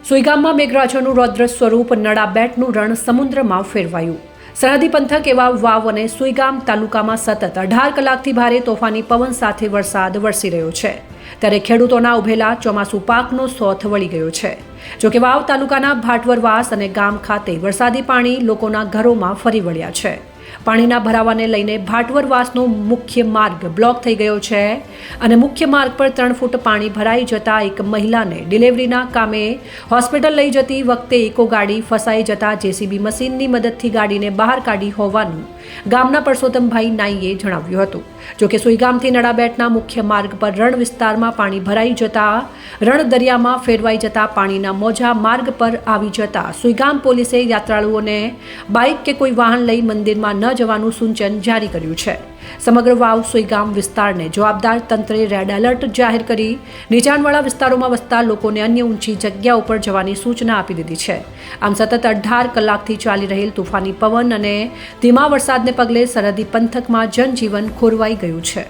સુઈગામમાં મેઘરાજાનું રૌદ્ર સ્વરૂપ નડાબેટનું રણ સમુદ્રમાં ફેરવાયું. સરહદી પંથક એવા વાવ અને સુઈગામ તાલુકામાં સતત 18 કલાકથી ભારે તોફાની પવન સાથે વરસાદ વરસી રહ્યો છે. ત્યારે ખેડૂતોના ઉભેલા ચોમાસુ પાકનો સોથ વળી ગયો છે. જોકે વાવ તાલુકાના ભાટવરવાસ અને ગામ ખાતે વરસાદી પાણી લોકોના ઘરોમાં ફરી વળ્યા છે. પાણીના ભરાવાને લઈને ભાટવરવાસનો મુખ્ય માર્ગ બ્લોક થઈ ગયો છે અને મુખ્ય માર્ગ પર 3 ફૂટ પાણી ભરાઈ જતા એક મહિલાને ડિલિવરીના કામે હોસ્પિટલ લઈ જતી વખતે ઇકો ગાડી ફસાઈ જતા જેસીબી મશીનની મદદથી ગાડીને બહાર કાઢી હોવાનું ગામના પરસોત્તમભાઈ નાઈએ જણાવ્યું હતું. જોકે સુઈગામથી નડાબેટના મુખ્ય માર્ગ પર રણ વિસ્તારમાં પાણી ભરાઈ જતા રણ દરિયામાં ફેરવાઈ જતા પાણીના મોજા માર્ગ પર આવી જતા સુઈગામ પોલીસે યાત્રાળુઓને બાઇક કે કોઈ વાહન લઈ મંદિરમાં ન જવાનું સૂચન જારી કર્યું છે. સમગ્ર વાવ સુઈગામ વિસ્તારને જવાબદાર તંત્રે રેડ એલર્ટ જાહેર કરી નીચાણવાળા વિસ્તારોમાં વસતા લોકોને અન્ય ઊંચી જગ્યા ઉપર જવાની સૂચના આપી દીધી છે. આમ સતત 18 કલાકથી ચાલી રહેલ તોફાની પવન અને ધીમા વરસાદને પગલે સરહદી પંથકમાં જનજીવન ખોરવાઈ ગયું છે.